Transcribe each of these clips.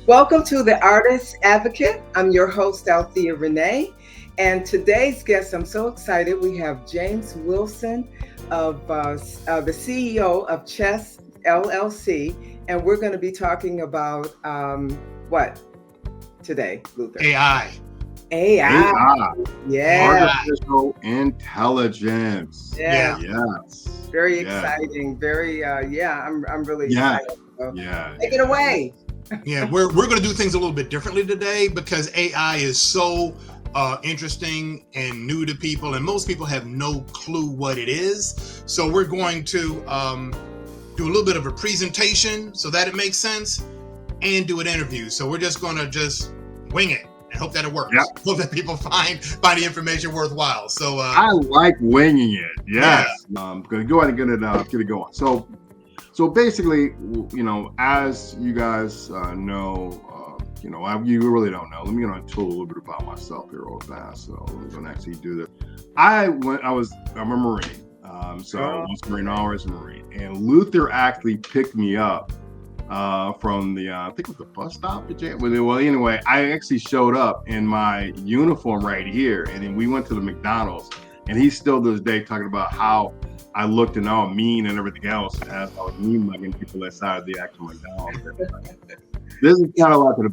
Welcome to the Artist Advocate. I'm your host, Althea Rene. And today's guest, I'm so excited. We have James Wilson, the CEO of Chess LLC. And we're going to be talking about what today, Luther? AI. AI. AI, Yeah. artificial intelligence. Yeah. Yes. Very Yes. exciting. Very, I'm really Yeah. excited. So Yeah. take it away. Yeah, we're going to do things a little bit differently today because AI is so interesting and new to people, and most people have no clue what it is. So we're going to do a little bit of a presentation so that it makes sense, and do an interview. So we're just going to wing it and hope that it works. Yep. Hope that people find the information worthwhile. So I like winging it. Yes. Gonna go ahead and get it going. So basically, as you guys know, you really don't know. Let me get into a little bit about myself here real fast. So we're gonna actually do this. I'm a Marine. So I was Marine, always a Marine. And Luther actually picked me up from the I think it was the bus stop. Well, anyway, I actually showed up in my uniform right here, and then we went to the McDonald's. And he's still to this day talking about how I looked and all mean and everything else as I was mean mugging people inside of the actual McDonald's. This is kind of like the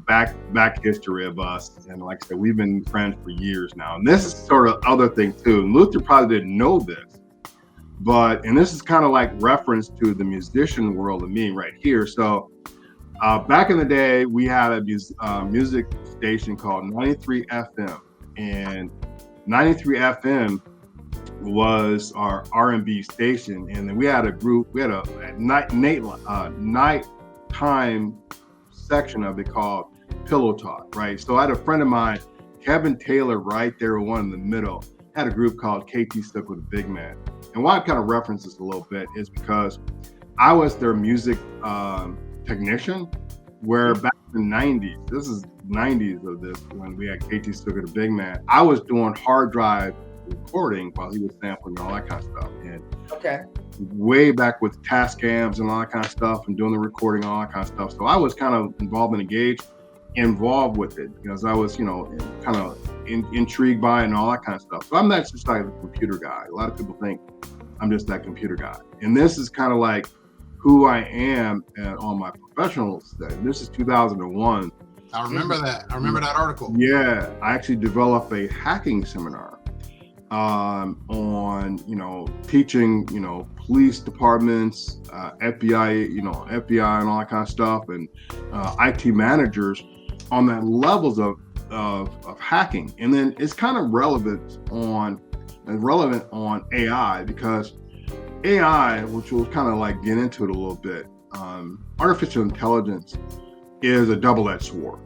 back history of us. And like I said, we've been friends for years now. And this is sort of other thing too. And Luther probably didn't know this, and this is kind of like reference to the musician world of me right here. So back in the day, we had a music station called 93 FM, and 93 FM was our R&B station, and then we had a group. We had a nighttime section of it called Pillow Talk, right? So I had a friend of mine, Kevin Taylor, right there, one in the middle, had a group called KT Stuck with a Big Man. And why I kind of reference this a little bit is because I was their music technician, where back in the 90s, this is 90s of this, when we had KT Stuck with a Big Man, I was doing hard drive recording while he was sampling and all that kind of stuff. And way back with Tascams and all that kind of stuff, and doing the recording, all that kind of stuff. So I was kind of involved with it, because I was, kind of intrigued by it and all that kind of stuff. So I'm not just like a computer guy. A lot of people think I'm just that computer guy. And this is kind of like who I am on my professional side. This is 2001. I remember that. I remember that article. Yeah, I actually developed a hacking seminar on teaching police departments, FBI and all that kind of stuff, and IT managers on the levels of hacking. And then it's kind of relevant on AI, because AI, which we'll kind of like get into it a little bit, artificial intelligence is a double-edged sword.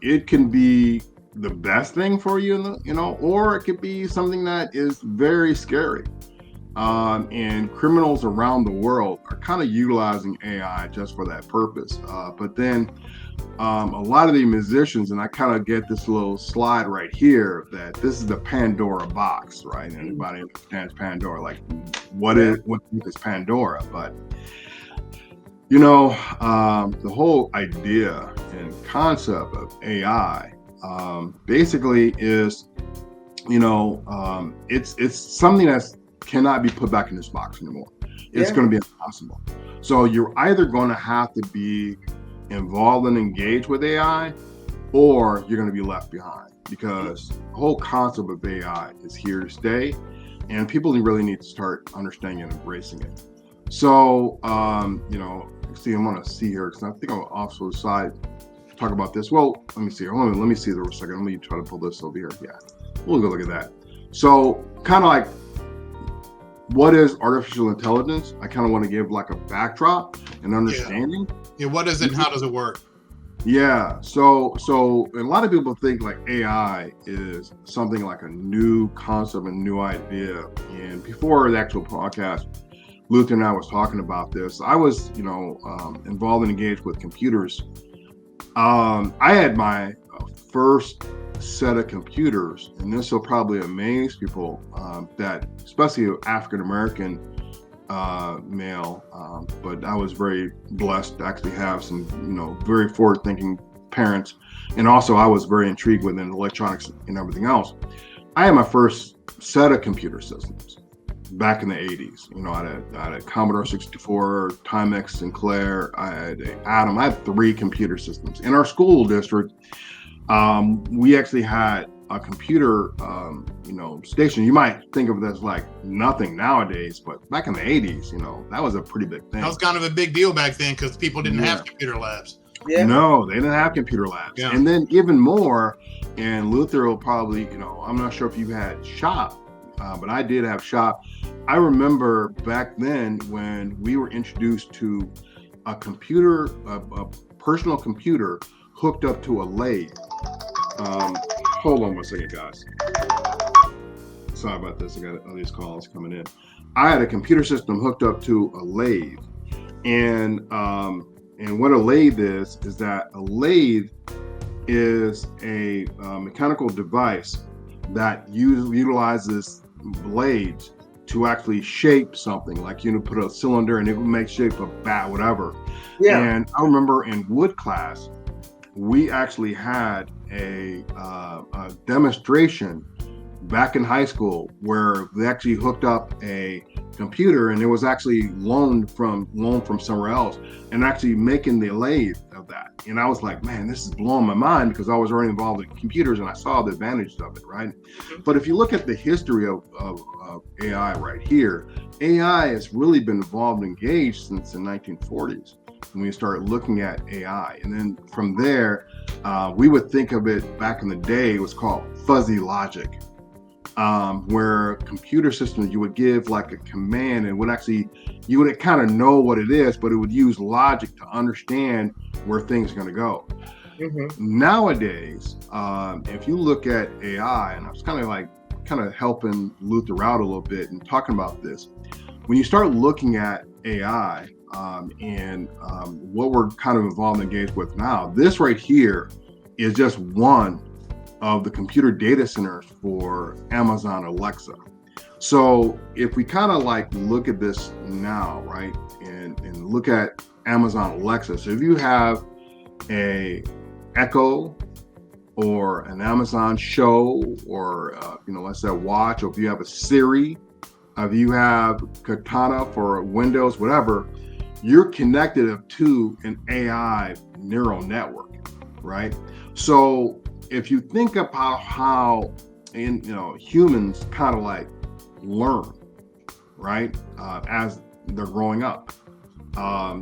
It can be the best thing for you, or it could be something that is very scary. And criminals around the world are kind of utilizing AI just for that purpose. But then a lot of the musicians, and I kind of get this little slide right here, that this is the Pandora box, right? And everybody understands Pandora, like what is Pandora? But the whole idea and concept of AI basically is, it's something that cannot be put back in this box anymore. It's going to be impossible. So you're either going to have to be involved and engaged with AI, or you're going to be left behind, because the whole concept of AI is here to stay, and people really need to start understanding and embracing it. So, see, I'm going to see here, because I think I'm off to the side to talk about this. Well, let me see. Let me see there for a second. Let me try to pull this over here. Yeah, we'll go look at that. So, kind of like, what is artificial intelligence? I kind of want to give like a backdrop and understanding. Yeah, what is it and how does it work? Yeah, so a lot of people think like AI is something like a new concept, a new idea. And before the actual podcast, Luther and I was talking about this. I was, involved and engaged with computers. I had my first set of computers, and this will probably amaze people, that especially African American male, but I was very blessed to actually have some, very forward-thinking parents, and also I was very intrigued with electronics and everything else. I had my first set of computer systems back in the 80s. I had a Commodore 64, Timex Sinclair, I had an Atom. I had 3 computer systems. In our school district, we actually had a computer, station. You might think of it as like nothing nowadays, but back in the 80s, that was a pretty big thing. That was kind of a big deal back then because people didn't have computer labs. Yeah. No, they didn't have computer labs. Yeah. And then even more, and Luther will probably, I'm not sure if you had shop, but I did have shop. I remember back then when we were introduced to a computer, a personal computer hooked up to a lathe. Hold on one second, guys. Sorry about this. I got all these calls coming in. I had a computer system hooked up to a lathe, and what a lathe is that a lathe is a mechanical device that utilizes blades to actually shape something. Like put a cylinder and it would make shape a bat, whatever. Yeah. And I remember in wood class, we actually had a demonstration back in high school where they actually hooked up a computer, and it was actually loaned from somewhere else, and actually making the lathe of that. And I was like, man, this is blowing my mind, because I was already involved in computers and I saw the advantages of it, right? But if you look at the history of AI right here, AI has really been involved and engaged since the 1940s when we started looking at AI. And then from there, we would think of it back in the day, it was called fuzzy logic. Where computer systems, you would give like a command and you would kind of know what it is, but it would use logic to understand where things are going to go. Mm-hmm. Nowadays, if you look at AI, and I was kind of helping Luther out a little bit and talking about this, when you start looking at AI and what we're kind of involved and engaged with now, this right here is just one of the computer data centers for Amazon Alexa. So if we kind of look at this now, right, and look at Amazon Alexa. So if you have a Echo or an Amazon Show, or let's say Watch, or if you have a Siri, if you have Cortana for Windows, whatever, you're connected to an AI neural network, right? So if you think about how humans kind of learn, right, as they're growing up,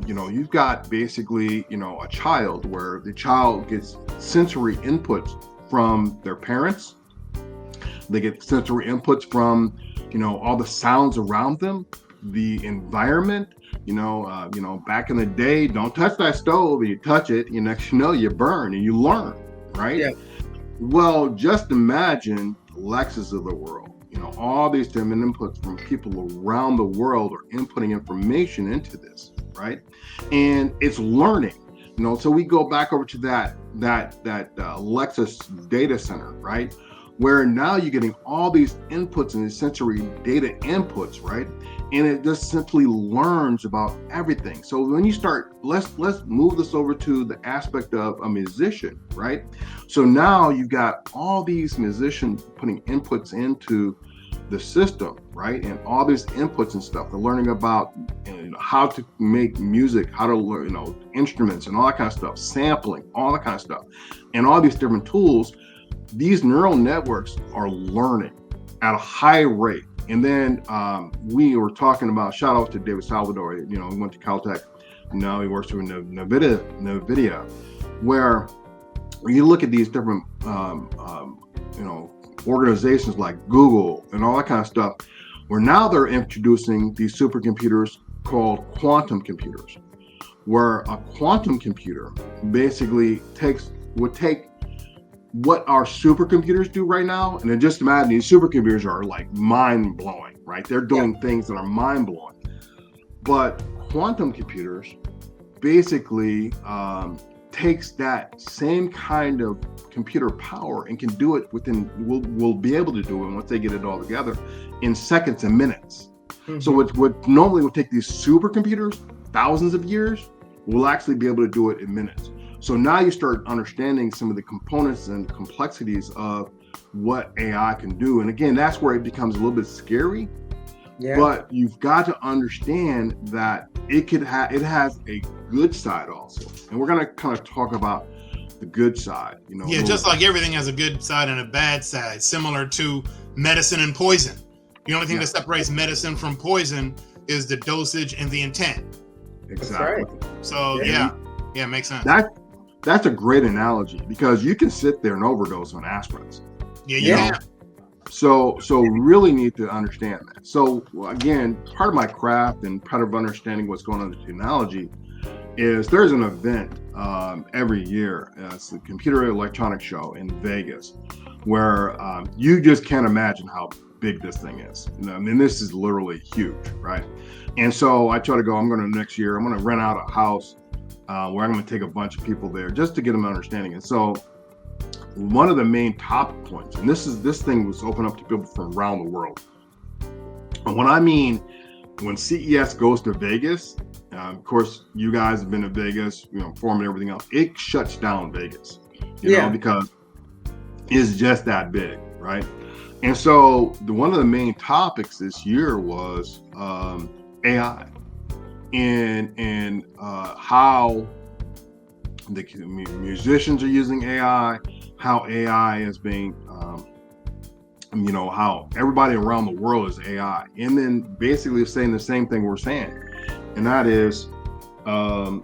you've got basically a child where the child gets sensory inputs from their parents. They get sensory inputs from all the sounds around them, the environment. Back in the day, don't touch that stove. You touch it, next you burn, and you learn, right? Yeah. Well, just imagine Alexas of the world. All these different inputs from people around the world are inputting information into this, right? And it's learning. So we go back over to that Lexus data center, right? Where now you're getting all these inputs and sensory data inputs, right? And it just simply learns about everything. So when you start, let's move this over to the aspect of a musician, right? So now you've got all these musicians putting inputs into the system, right? And all these inputs and stuff. They're learning about how to make music, how to learn, instruments and all that kind of stuff, sampling, all that kind of stuff, and all these different tools. These neural networks are learning at a high rate. And then we were talking about, shout out to David Salvador, he went to Caltech, and now he works with NVIDIA, where you look at these different, organizations like Google and all that kind of stuff, where now they're introducing these supercomputers called quantum computers, where a quantum computer basically would take what our supercomputers do right now, and then just imagine these supercomputers are mind-blowing, right? They're doing things that are mind-blowing. But quantum computers basically takes that same kind of computer power and can do it will be able to do it once they get it all together in seconds and minutes, So what normally would take these supercomputers thousands of years, we'll actually be able to do it in minutes. So now you start understanding some of the components and complexities of what AI can do. And again, that's where it becomes a little bit scary. Yeah. But you've got to understand that it has a good side also. And we're going to kind of talk about the good side, Yeah, just like everything has a good side and a bad side, similar to medicine and poison. The only thing that separates medicine from poison is the dosage and the intent. Exactly. Right. So yeah, makes sense. That's a great analogy, because you can sit there and overdose on aspirins. Yeah. So really need to understand that. So again, part of my craft and part of understanding what's going on with technology is there's an event every year. It's the Computer Electronics Show in Vegas, where you just can't imagine how big this thing is. I mean, this is literally huge, right? And so I try to go, next year, I'm going to rent out a house where I'm going to take a bunch of people there just to get them understanding. And so one of the main topic points, and this thing was open up to people from around the world. And what I mean, when CES goes to Vegas, of course, you guys have been to Vegas, Forum and everything else, it shuts down Vegas, you know, because it's just that big, right? And so one of the main topics this year was AI and how the musicians are using AI, how AI is being, how everybody around the world is AI. And then basically saying the same thing we're saying. And that is, how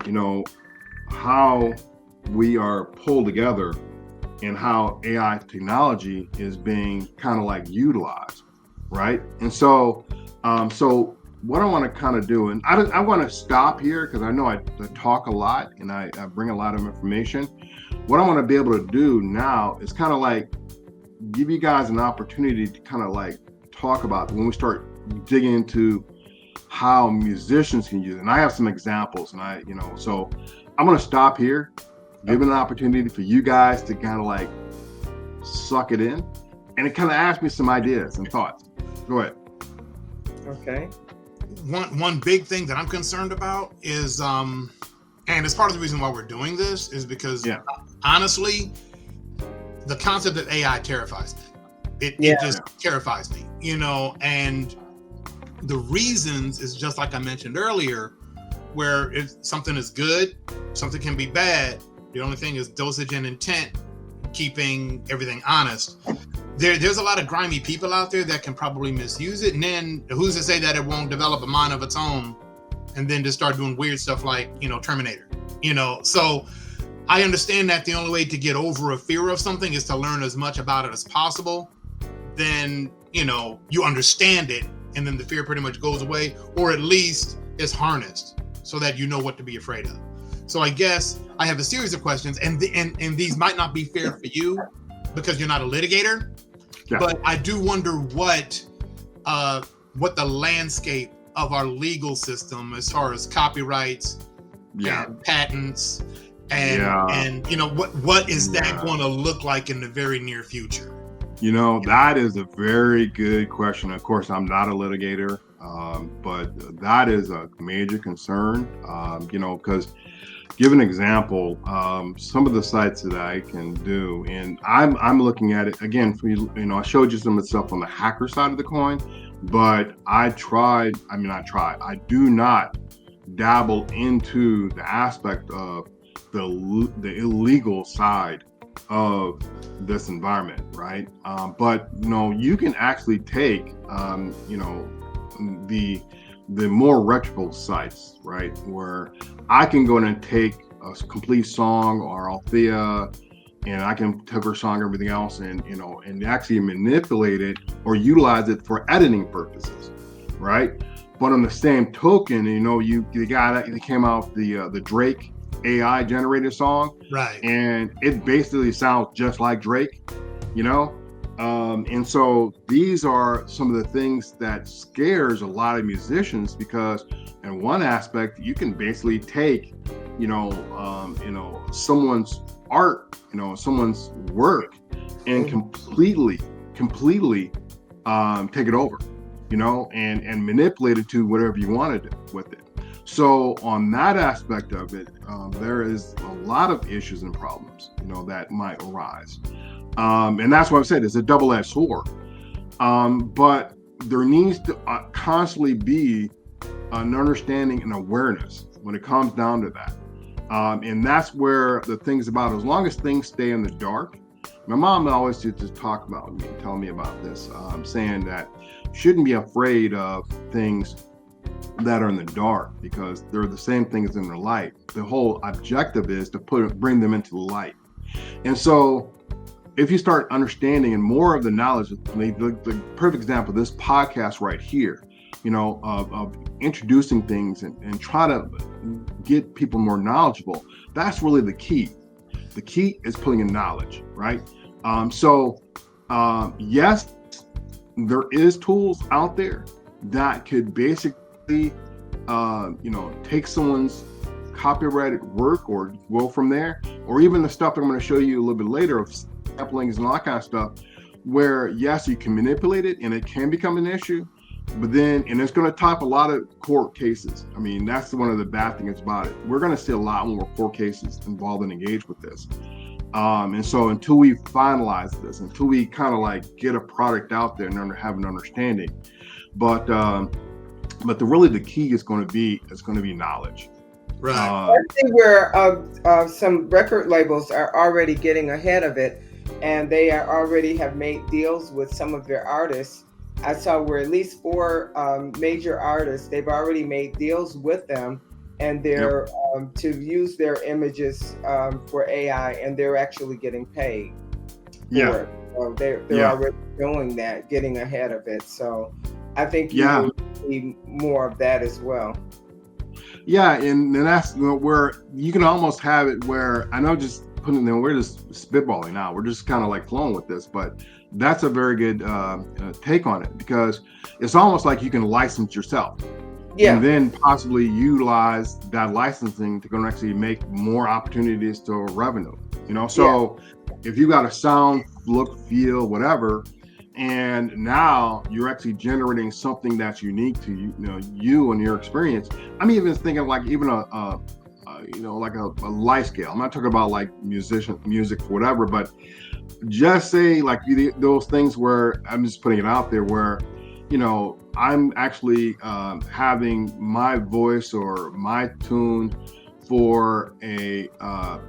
we are pulled together and how AI technology is being kind of like utilized, right? And so what I want to kind of do, and I want to stop here because I know I talk a lot and I bring a lot of information. What I want to be able to do now is kind of like give you guys an opportunity to kind of like talk about when we start digging into how musicians can use it. And I have some examples, and so I'm going to stop here, give an opportunity for you guys to kind of like suck it in, and it kind of ask me some ideas and thoughts. Go ahead. Okay. One big thing that I'm concerned about is, and it's part of the reason why we're doing this, is because honestly, the concept of AI terrifies me. It just terrifies me, and the reasons is just like I mentioned earlier, where if something is good, something can be bad. The only thing is dosage and intent, keeping everything honest. There's a lot of grimy people out there that can probably misuse it. And then who's to say that it won't develop a mind of its own and then just start doing weird stuff like, Terminator, So I understand that the only way to get over a fear of something is to learn as much about it as possible. Then, you understand it, and then the fear pretty much goes away, or at least is harnessed so that you know what to be afraid of. So I guess I have a series of questions, and these might not be fair for you because you're not a litigator, but I do wonder what the landscape of our legal system as far as copyrights and patents and what is that going to look like in the very near future? That is a very good question. Of course, I'm not a litigator, but that is a major concern, because give an example, some of the sites that I can do, and I'm looking at it again for you. I showed you some of the stuff on the hacker side of the coin, but I do not dabble into the aspect of the illegal side of this environment, right? But you can actually take the more reputable sites, right, where I can go in and take a complete song or Althea, and I can take her song, everything else, and actually manipulate it or utilize it for editing purposes, right? But on the same token, the guy that came out the Drake AI generated song, right? And it basically sounds just like Drake, and so these are some of the things that scares a lot of musicians, because in one aspect you can basically take someone's art, someone's work, and completely take it over, and manipulate it to whatever you want to do with it. So on that aspect of it, there is a lot of issues and problems, that might arise. And that's why I said it's a double-edged sword. But there needs to constantly be an understanding and awareness when it comes down to that. And that's where the thing's about, as long as things stay in the dark. My mom always used to talk about me, tell me about this, saying that you shouldn't be afraid of things that are in the dark, because they're the same things in the light. The whole objective is to bring them into the light. And so if you start understanding and more of the knowledge, the perfect example, this podcast right here, of introducing things and try to get people more knowledgeable, that's really the key. The key is putting in knowledge, right? Yes, there is tools out there that could basically, take someone's copyrighted work or go from there, or even the stuff I'm going to show you a little bit later of samplings and all that kind of stuff, where yes, you can manipulate it and it can become an issue, but then, and it's going to top a lot of court cases. I mean, that's one of the bad things about it. We're going to see a lot more court cases involved and engaged with this. And so until we finalize this, until we kind of like get a product out there and have an understanding, but the key is going to be knowledge. Right. I think where some record labels are already getting ahead of it, and they already have made deals with some of their artists. I saw where at least 4 major artists, they've already made deals with them, and they're to use their images for AI, and they're actually getting paid for it. So they're already doing that, getting ahead of it. So I think you will see more of that as well. Yeah, and that's where you can almost have it where, I know just putting them, we're just spitballing now. We're just kind of like flowing with this, but that's a very good take on it, because it's almost like you can license yourself. Yeah. And then possibly utilize that licensing to go and actually make more opportunities to revenue. So if you got a sound, look, feel, whatever, and now you're actually generating something that's unique to you and your experience. I'm even thinking like even a life scale. I'm not talking about like music, whatever, but just say like those things where I'm just putting it out there where, I'm actually having my voice or my tune for a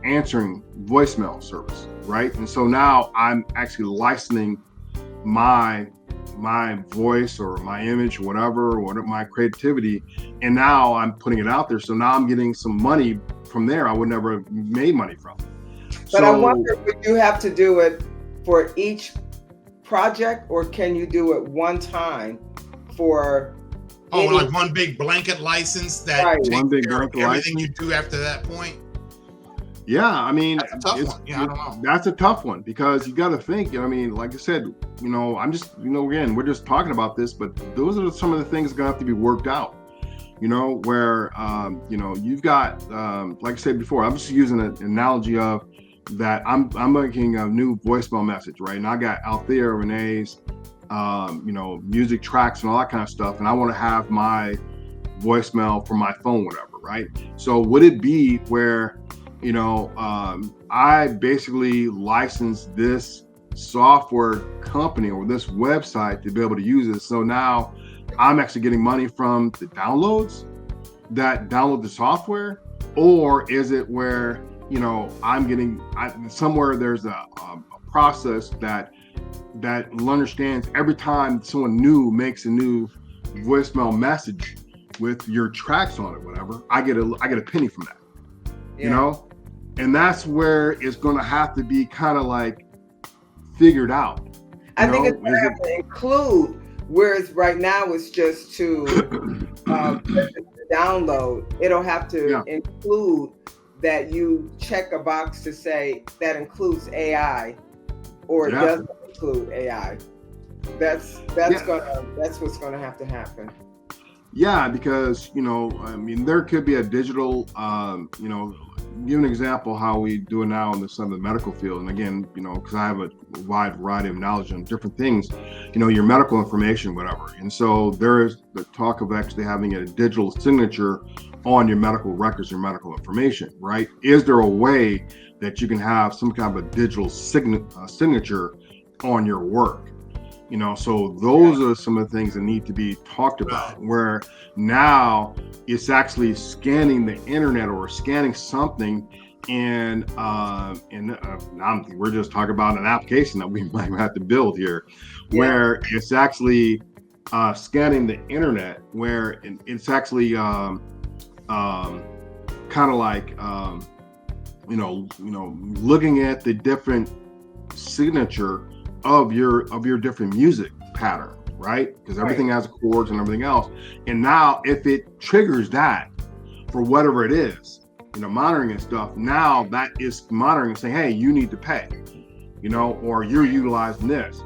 answering voicemail service, right? And so now I'm actually licensing my voice or my image, whatever my creativity, and now I'm putting it out there. So now I'm getting some money from there I would never have made money from. But I wonder, would you have to do it for each project, or can you do it one time for like one big blanket license that takes one big care of everything license you do after that point? Yeah, I mean, that's a tough one. Yeah, I don't know. That's a tough one, because you got to think. I mean, like I said, I'm just, again, we're just talking about this, but those are some of the things that are going to have to be worked out. Where you've got, like I said before, I'm just using an analogy of that. I'm making a new voicemail message, right? And I got Althea Rene's, music tracks and all that kind of stuff, and I want to have my voicemail from my phone, whatever, right? So would it be where I basically license this software company or this website to be able to use it? So now I'm actually getting money from the downloads that download the software, or is it where I'm getting somewhere there's a process that understands every time someone new makes a new voicemail message with your tracks on it, whatever, I get a penny from that. And that's where it's going to have to be kind of like figured out. I think it's going to have to include, whereas right now it's just to download. It'll have to include that you check a box to say that includes AI, or it doesn't include AI. That's what's going to have to happen. Yeah, because, I mean, there could be a digital, give an example how we do it now in the medical field. And again, because I have a wide variety of knowledge on different things, your medical information, whatever. And so there is the talk of actually having a digital signature on your medical records, your medical information, right? Is there a way that you can have some kind of a digital signature on your work? So those are some of the things that need to be talked about, where now it's actually scanning the internet or scanning something, and we're just talking about an application that we might have to build here, where it's actually scanning the internet, where it's actually kind of like looking at the different signature of your different music pattern, right? Because everything has chords and everything else. And now if it triggers that for whatever it is, monitoring and stuff, now that is monitoring and saying, hey, you need to pay, or you're utilizing this,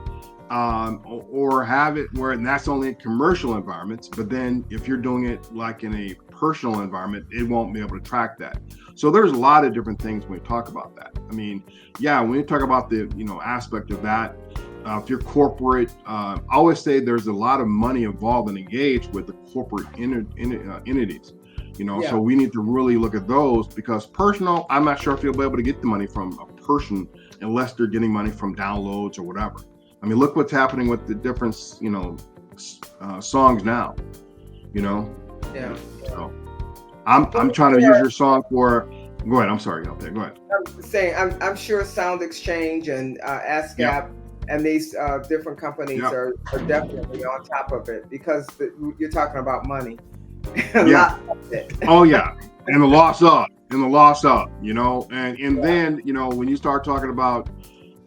or have it where, and that's only in commercial environments, but then if you're doing it like in a personal environment, it won't be able to track that. So there's a lot of different things when we talk about that. I mean, when we talk about the aspect of that, if you're corporate, I always say there's a lot of money involved and engaged with the corporate entities. So we need to really look at those, because personal, I'm not sure if you'll be able to get the money from a person unless they're getting money from downloads or whatever. I mean, look what's happening with the different songs now. So I'm trying to use your song for. Go ahead. I'm sorry, Althea. Go ahead. I'm saying I'm sure Sound Exchange and ASCAP and these different companies are definitely on top of it, because you're talking about money. Lot of it. Oh yeah, and the loss up, and then when you start talking about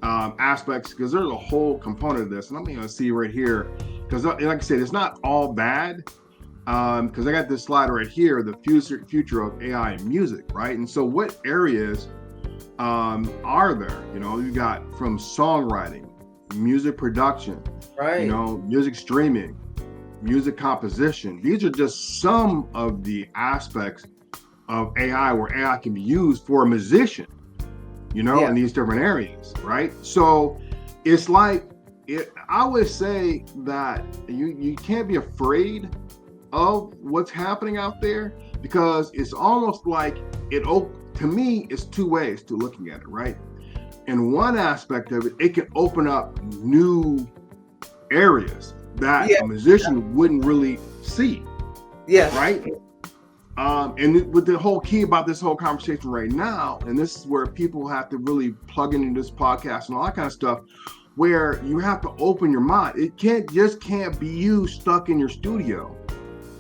aspects, because there's a whole component of this, and I'm going to see right here, because like I said, it's not all bad. Because I got this slide right here, the future of AI in music, right? And so what areas are there? You got from songwriting, music production, right? Music streaming, music composition. These are just some of the aspects of AI where AI can be used for a musician, in these different areas, right? So it's like, I always say that you can't be afraid of what's happening out there, because it's almost like to me, it's two ways to looking at it, right? And one aspect of it, it can open up new areas that a musician wouldn't really see. Right? And with the whole key about this whole conversation right now, and this is where people have to really plug into this podcast and all that kind of stuff, where you have to open your mind. It can't be you stuck in your studio,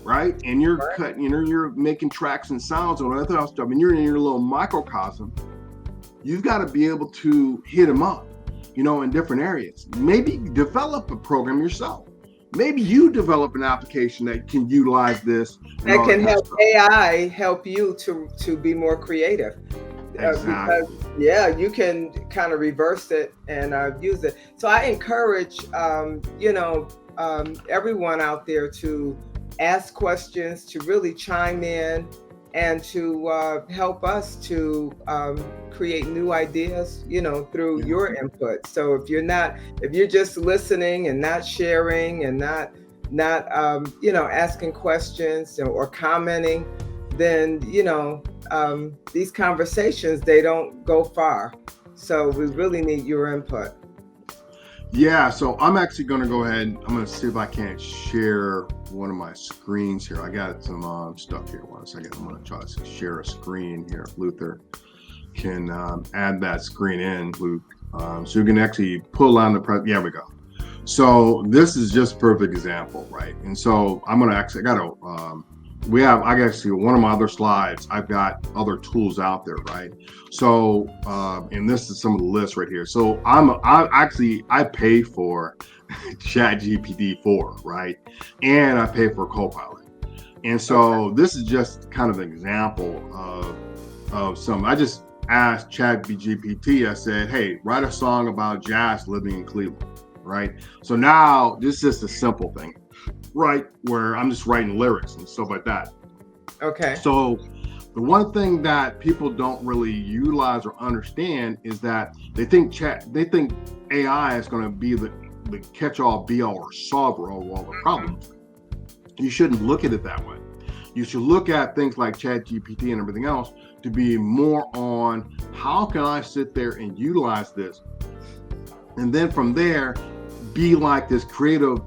right? And you're cutting, you're making tracks and sounds and all that other stuff, and you're in your little microcosm. You've got to be able to hit them up, in different areas. Maybe develop a program yourself. Maybe you develop an application that can utilize this. That can help AI help you to be more creative. Exactly. Because, you can kind of reverse it and use it. So I encourage, everyone out there to ask questions, to really chime in, and to help us to create new ideas, through your input. So if you're just listening and not sharing and not asking questions or commenting, then these conversations, they don't go far. So we really need your input. Yeah, so I'm actually going to go ahead. I'm going to see if I can't share one of my screens here. I got some stuff here. 1 second. I'm going to try to share a screen here. If Luther can add that screen in, Luke, so you can actually pull on the yeah, we go. So this is just a perfect example, right? And so I'm going to actually, I got to see one of my other slides. I've got other tools out there, right? So, and this is some of the lists right here. So I pay for ChatGPT 4, right? And I pay for Copilot. And so this is just kind of an example of some. I just asked ChatGPT, I said, hey, write a song about jazz living in Cleveland, right? So now this is just a simple thing. write where I'm just writing lyrics and stuff like that. Okay. So the one thing that people don't really utilize or understand is that they think AI is going to be the catch-all, be-all, or solver of all the problems. You shouldn't look at it that way. You should look at things like ChatGPT and everything else to be more on how can I sit there and utilize this, and then from there be like this creative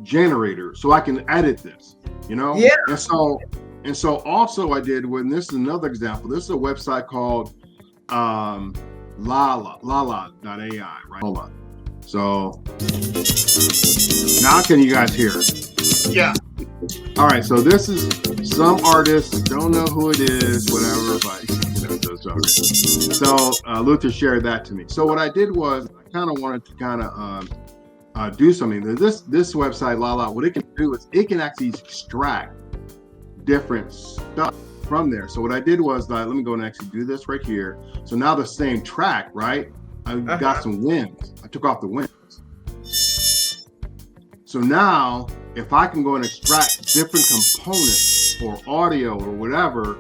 generator so I can edit this, you know? Yeah. And so also I did, when this is another example, this is a website called lala.ai, right? Hold on. So now can you guys hear it? Yeah. All right, so this is some artist, don't know who it is, whatever, but so Luther shared that to me. So what I did was I kind of wanted to do something. This website, Lala, what it can do is it can actually extract different stuff from there. So what I did was, let me go and actually do this right here. So now the same track, right? I got some winds. I took off the winds. So now, if I can go and extract different components or audio or whatever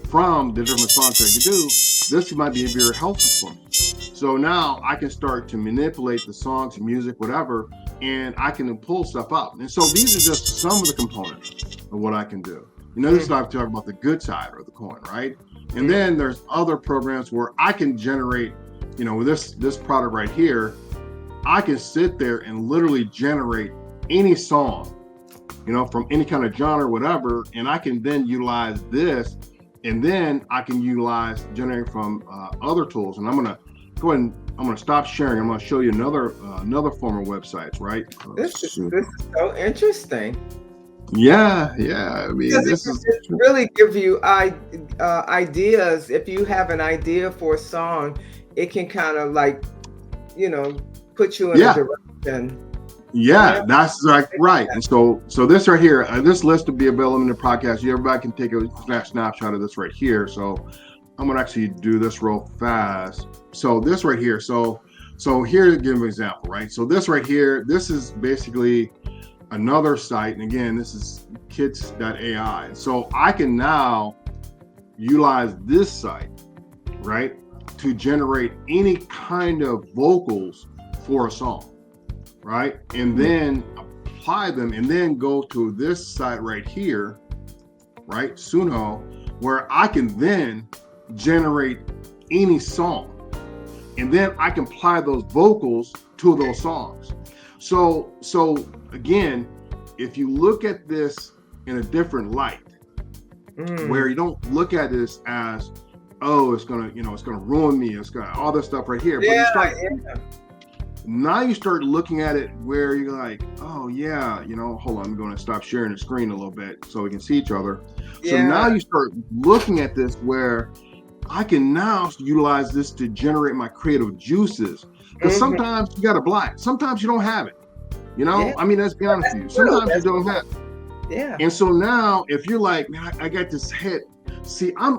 from the different songs I can do, this might be very helpful for me. So now I can start to manipulate the songs, music, whatever, and I can pull stuff up. And so these are just some of the components of what I can do. You know, this is what I'm talking about, the good side of the coin, right? And then there's other programs where I can generate, you know, with this product right here, I can sit there and literally generate any song, you know, from any kind of genre, whatever, and I can then utilize this, and then I can utilize generating from other tools. And I'm gonna go ahead and I'm gonna stop sharing. I'm gonna show you another form of websites, right? This is so interesting. Yeah. I mean, this is really give you ideas. If you have an idea for a song, it can kind of like, you know, put you in a direction. Yeah, that's right. And so this right here, this list will be available in the podcast. Everybody can take a snapshot of this right here. So I'm gonna actually do this real fast. So this right here. So here to give an example, right? So this right here, this is basically another site, and again, this is kids.ai. So I can now utilize this site, right, to generate any kind of vocals for a song, right? And then apply them, and then go to this site right here, right, Suno, where I can then generate any song, and then I can apply those vocals to those songs. So again, if you look at this in a different light, where you don't look at this as, oh, it's gonna ruin me, it's gonna all this stuff right here. Now you start looking at it where you're like, oh yeah, you know, hold on, I'm going to stop sharing the screen a little bit so we can see each other. So now you start looking at this where I can now utilize this to generate my creative juices. Because sometimes you got a block, sometimes you don't have it. You know, I mean, let's be honest with you. Sometimes you don't have it. Yeah. And so now, if you're like, man, I got this hit. See, I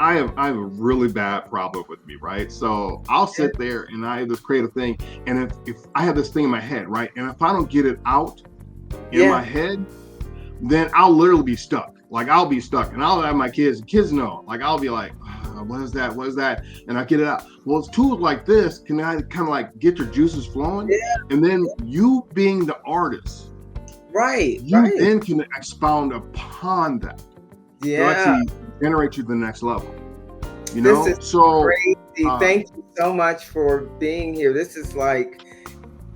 have a really bad problem with me, right? So I'll sit there and I have this creative thing, and if I have this thing in my head, right, and if I don't get it out in my head, then I'll literally be stuck. Like I'll be stuck, and I'll have my kids know. Like I'll be like, what is that? What is that? And I get it out. Well, it's tools like this can kind of like get your juices flowing, and then you being the artist, you then can expound upon that. To actually generate you to the next level. You know, this is so crazy. Thank you so much for being here. This is like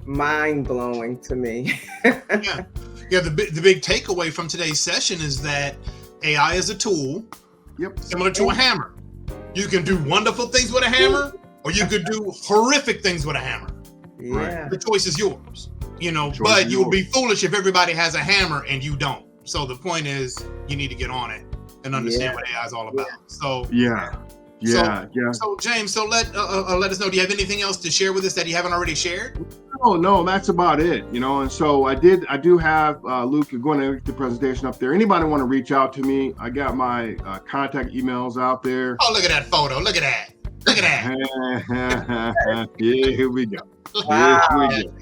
mind blowing to me. The big takeaway from today's session is that AI is a tool, similar to a hammer. You can do wonderful things with a hammer, or you could do horrific things with a hammer. Yeah, the choice is yours. You know, but you'll be foolish if everybody has a hammer and you don't. So the point is, you need to get on it and understand what AI is all about. So So James, let us know. Do you have anything else to share with us that you haven't already shared? No, that's about it. You know, and so I do have Luke going to the presentation up there. Anybody want to reach out to me? I got my contact emails out there. Oh, look at that photo! Look at that! Look at that! Yeah, here we go. Wow. Here we go.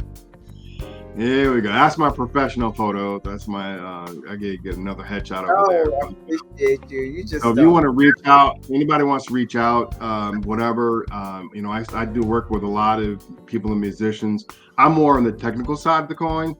Here we go. That's my professional photo. That's my, I get another headshot over there. I appreciate you. You just So if you want to reach out, anybody wants to reach out, whatever, I do work with a lot of people and musicians. I'm more on the technical side of the coin.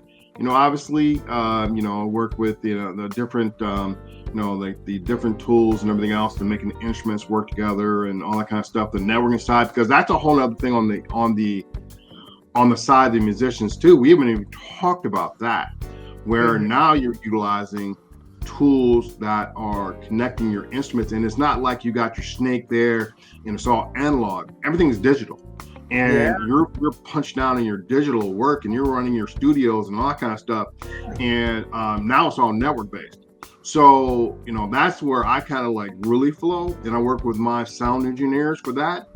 Obviously, I work with, the different, like the different tools and everything else to making the instruments work together and all that kind of stuff. The networking side, because that's a whole other thing on the side of the musicians too. We haven't even talked about that, where now you're utilizing tools that are connecting your instruments, and it's not like you got your snake there and it's all analog. Everything is digital, and you're punched down in your digital work, and you're running your studios and all that kind of stuff. And now it's all network based. So that's where I kind of like really flow, and I work with my sound engineers for that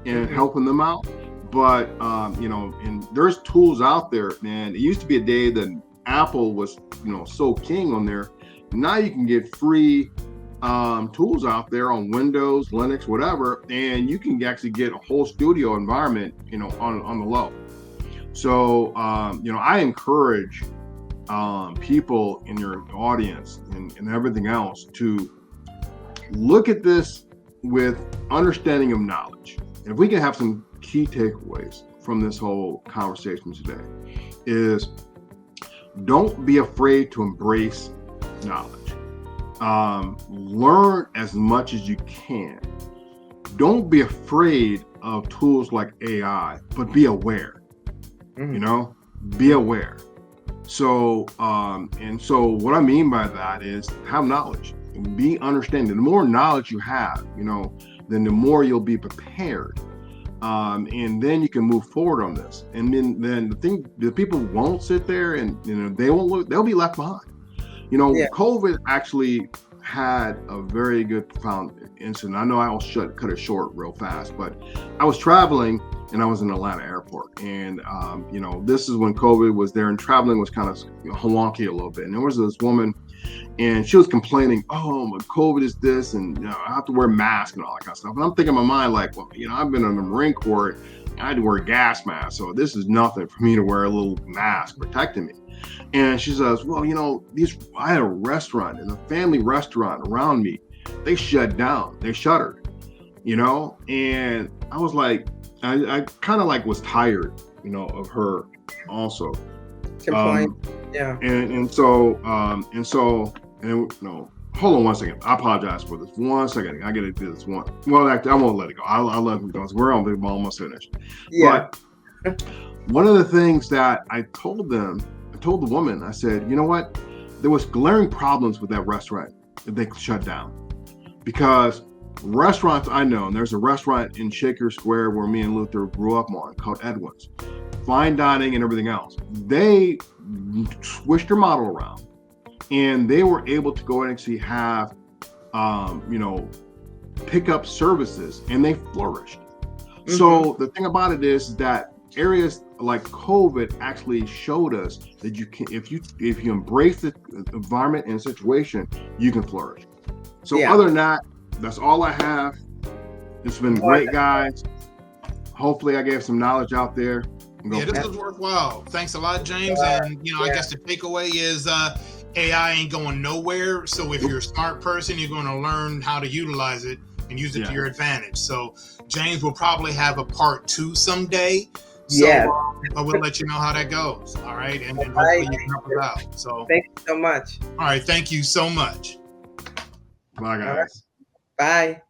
and helping them out. But and there's tools out there, man. It used to be a day that Apple was so king on there. Now you can get free tools out there on Windows, Linux, whatever, and you can actually get a whole studio environment on the low. So I encourage people in your audience and everything else to look at this with understanding of knowledge. And if we can have some key takeaways from this whole conversation today, is don't be afraid to embrace knowledge. Learn as much as you can. Don't be afraid of tools like AI, but be aware. Be aware. So so what I mean by that is have knowledge and be understanding. The more knowledge you have, then the more you'll be prepared. And then you can move forward on this. And then the people won't sit there and they'll be left behind. COVID actually had a very good profound incident. I know I will cut it short real fast, but I was traveling and I was in Atlanta airport, and this is when COVID was there, and traveling was kind of wonky a little bit. And there was this woman, and she was complaining, "Oh, my COVID is this, and I have to wear a mask and all that kind of stuff." And I'm thinking in my mind, like, well, I've been in the Marine Corps, and I had to wear a gas mask, so this is nothing for me to wear a little mask protecting me. And she says, "Well, I had a restaurant, and a family restaurant around me, they shut down, they shuttered, And I was like, I kind of like was tired, of her also. Yeah. Hold on one second. I apologize for this. 1 second. I got to do this one. Well, actually, I won't let it go. I'll let it go. We're almost finished. Yeah. But one of the things that I told the woman, I said, you know what? There was glaring problems with that restaurant that they shut down, because restaurants I know, and there's a restaurant in Shaker Square where me and Luther grew up on called Edwin's, fine dining and everything else. They switched their model around, and they were able to go and actually have, pickup services, and they flourished. So the thing about it is that areas like COVID actually showed us that you can, if you embrace the environment and situation, you can flourish. So other than that, that's all I have. It's been great, guys. Hopefully I gave some knowledge out there. Yeah, this was worthwhile. Thanks a lot, James. And I guess the takeaway is AI ain't going nowhere. So if you're a smart person, you're going to learn how to utilize it and use it to your advantage. So James will probably have a part 2 someday. So I will let you know how that goes. All right. And hopefully you can help us out. So thank you so much. All right. Thank you so much. Bye, guys. Bye.